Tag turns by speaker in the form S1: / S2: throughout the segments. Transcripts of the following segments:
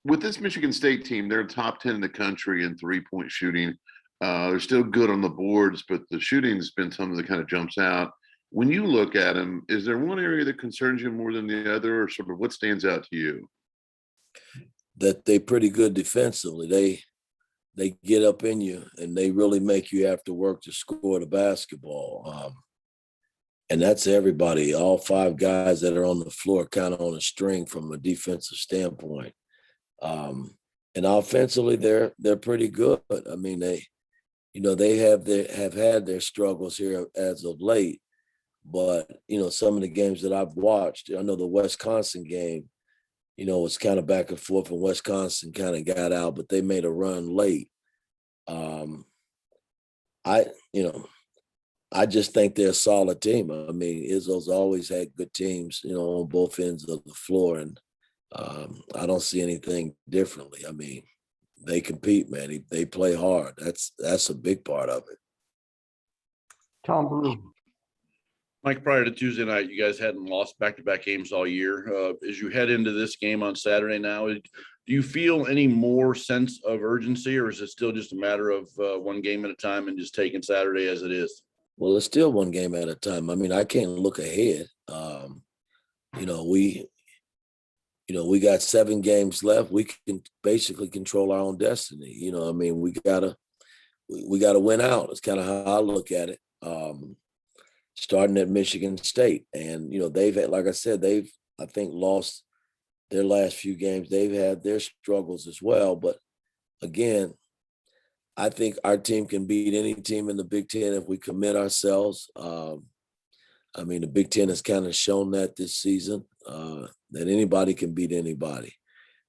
S1: with this Michigan State team, they're top 10 in the country in 3-point shooting. They're still good on the boards, but the shooting's been something that kind of jumps out. When you look at them, is there one area that concerns you more than the other, or sort of what stands out to you?
S2: That they're pretty good defensively. They get up in you and they really make you have to work to score the basketball. And that's everybody, all five guys that are on the floor kind of on a string from a defensive standpoint. And offensively, they're pretty good. I mean, they have had their struggles here as of late, but some of the games that I've watched, I know the Wisconsin game, was kind of back and forth, and Wisconsin kind of got out, but they made a run late. I just think they're a solid team. I mean, Izzo's always had good teams, on both ends of the floor, and I don't see anything differently. I mean, they compete, man. They play hard. That's a big part of it.
S3: Tom Blue.
S4: Mike, prior to Tuesday night, you guys hadn't lost back-to-back games all year. As you head into this game on Saturday now, do you feel any more sense of urgency, or is it still just a matter of one game at a time and just taking Saturday as it is?
S2: Well, it's still one game at a time. I mean, I can't look ahead. We got 7 games left. We can basically control our own destiny. I mean, we gotta win out. It's kind of how I look at it. Starting at Michigan State, and they've had, like I said, I think lost their last few games. They've had their struggles as well, but again, I think our team can beat any team in the Big Ten if we commit ourselves. I mean, the Big Ten has kind of shown that this season, that anybody can beat anybody.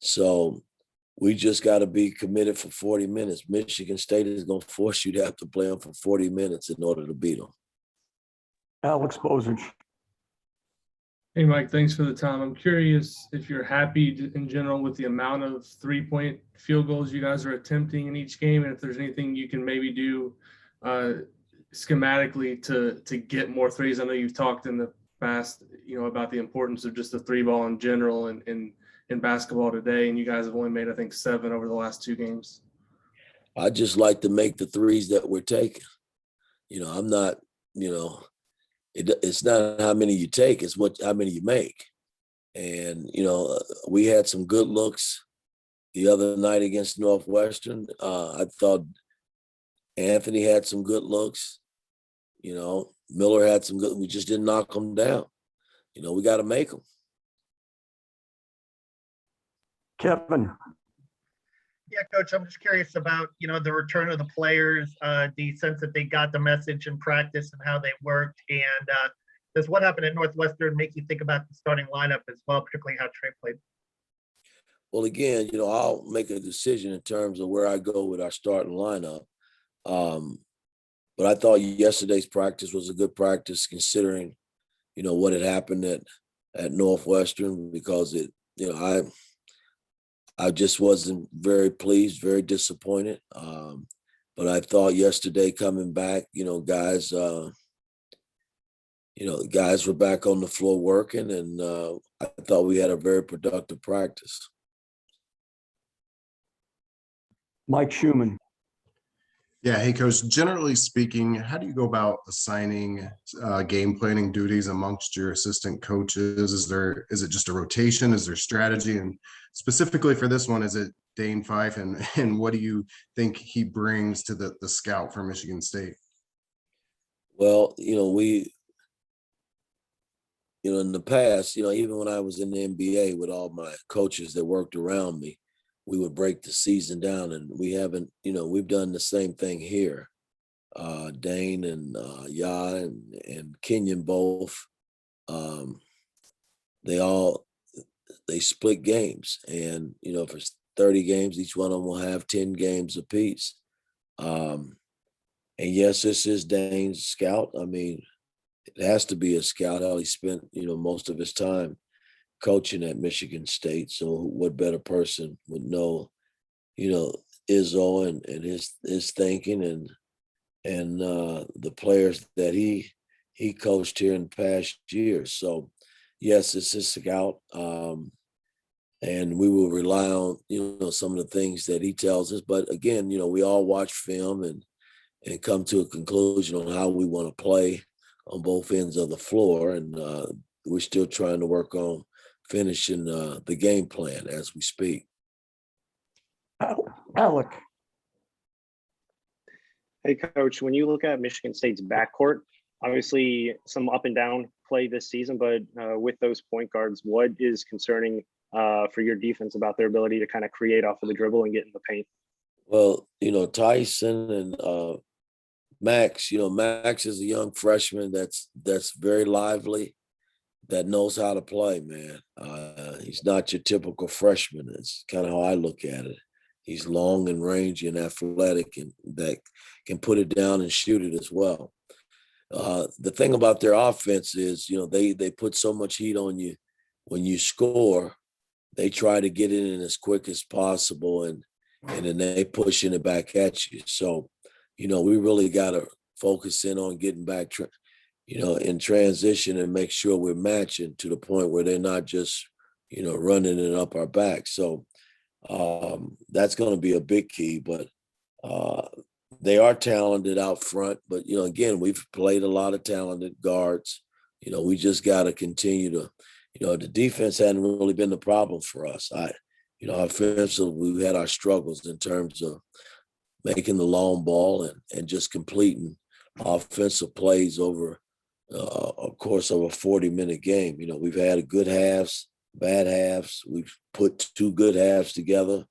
S2: So we just got to be committed for 40 minutes. Michigan State is going to force you to have to play them for 40 minutes in order to beat them.
S3: Alex Bozich.
S5: Hey, Mike, thanks for the time. I'm curious if you're happy in general with the amount of 3-point field goals you guys are attempting in each game, and if there's anything you can maybe do schematically to get more threes. I know you've talked in the past, about the importance of just the 3-ball in general and in basketball today, and you guys have only made, I think, 7 over the last 2 games.
S2: I just like to make the threes that we're taking. I'm not, it's not how many you take, it's how many you make. And, we had some good looks the other night against Northwestern. I thought Anthony had some good looks. Miller had some good, we just didn't knock them down. We got to make them.
S3: Kevin.
S6: Yeah, Coach, I'm just curious about, the return of the players, the sense that they got the message in practice and how they worked. And does what happened at Northwestern make you think about the starting lineup as well, particularly how Trey played?
S2: Well, again, I'll make a decision in terms of where I go with our starting lineup. But I thought yesterday's practice was a good practice considering, what had happened at Northwestern, because I just wasn't very pleased, very disappointed. But I thought yesterday coming back, guys were back on the floor working, and I thought we had a very productive practice.
S3: Mike Schumann.
S7: Yeah, hey, Coach, generally speaking, how do you go about assigning game planning duties amongst your assistant coaches? Is it just a rotation? Is there strategy? And specifically for this one, is it Dane Fife? And what do you think he brings to the scout for Michigan State?
S2: Well, we in the past, even when I was in the NBA with all my coaches that worked around me, we would break the season down, and we haven't, we've done the same thing here. Dane and Ya and Kenyon both, they split games, and, for 30 games, each one of them will have 10 games apiece. And yes, this is Dane's scout. I mean, it has to be a scout. How he spent, most of his time coaching at Michigan State. So what better person would know, Izzo and his thinking and the players that he coached here in past years. So yes, it's a scout. and we will rely on, some of the things that he tells us. But again, we all watch film and come to a conclusion on how we want to play on both ends of the floor. And we're still trying to work on finishing the game plan as we speak.
S3: Alec,
S8: Hey, Coach, when you look at Michigan State's backcourt, obviously some up and down play this season, but with those point guards, what is concerning for your defense about their ability to kind of create off of the dribble and get in the paint?
S2: Well, Tyson and Max, Max is a young freshman that's very lively, that knows how to play, man. He's not your typical freshman. It's kind of how I look at it. He's long and rangy and athletic, and that can put it down and shoot it as well. The thing about their offense is, they put so much heat on you when you score. They try to get it in as quick as possible, and then they pushing it back at you. So, we really got to focus in on getting back, in transition and make sure we're matching to the point where they're not just, running it up our back. So that's going to be a big key, but they are talented out front. But, again, we've played a lot of talented guards. We just got to continue to, the defense hadn't really been the problem for us. Offensively, we've had our struggles in terms of making the long ball and just completing offensive plays over a course of a 40-minute game. We've had good halves, bad halves. We've put 2 good halves together.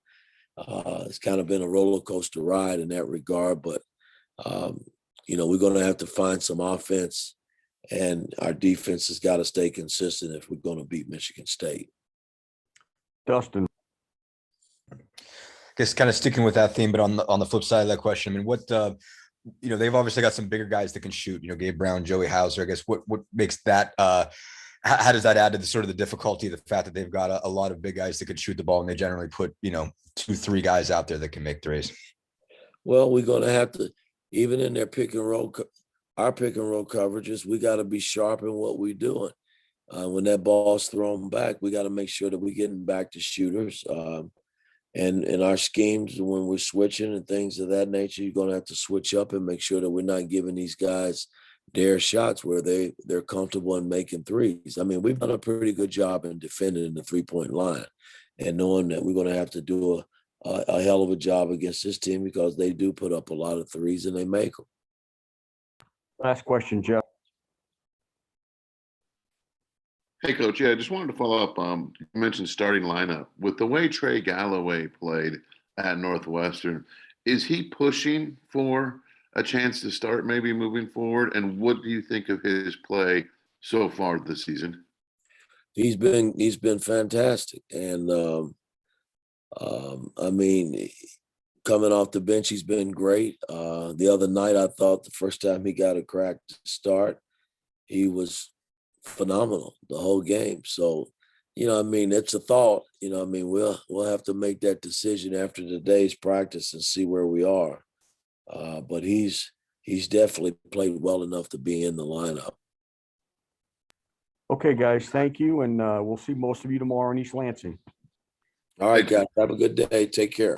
S2: It's kind of been a roller coaster ride in that regard, but we're going to have to find some offense, and our defense has got to stay consistent if we're going to beat Michigan State.
S3: Dustin.
S9: Guess kind of sticking with that theme, but on the flip side of that question, I mean, what they've obviously got some bigger guys that can shoot. Gabe Brown, Joey Hauser. I guess what makes that how does that add to the sort of the difficulty, the fact that they've got a lot of big guys that can shoot the ball, and they generally put 2-3 guys out there that can make threes?
S2: Well, we're going to have to, even in their pick and roll, our pick and roll coverages, we got to be sharp in what we're doing. When that ball's thrown back, we got to make sure that we're getting back to shooters. And in our schemes, when we're switching and things of that nature, you're going to have to switch up and make sure that we're not giving these guys dare shots where they're comfortable in making threes. I mean, we've done a pretty good job in defending the 3-point line and knowing that we're going to have to do a hell of a job against this team because they do put up a lot of threes and they make them.
S3: Last question, Jeff.
S1: Hey, Coach. Yeah, I just wanted to follow up. You mentioned starting lineup. With the way Trey Galloway played at Northwestern, is he pushing for a chance to start maybe moving forward? And what do you think of his play so far this season?
S2: He's been fantastic. And, I mean, coming off the bench, he's been great. The other night, I thought the first time he got a crack to start, he was phenomenal the whole game. So, it's a thought. We'll have to make that decision after today's practice and see where we are. But he's definitely played well enough to be in the lineup.
S3: Okay, guys, thank you, and we'll see most of you tomorrow in East Lansing.
S2: All right, guys, have a good day. Take care.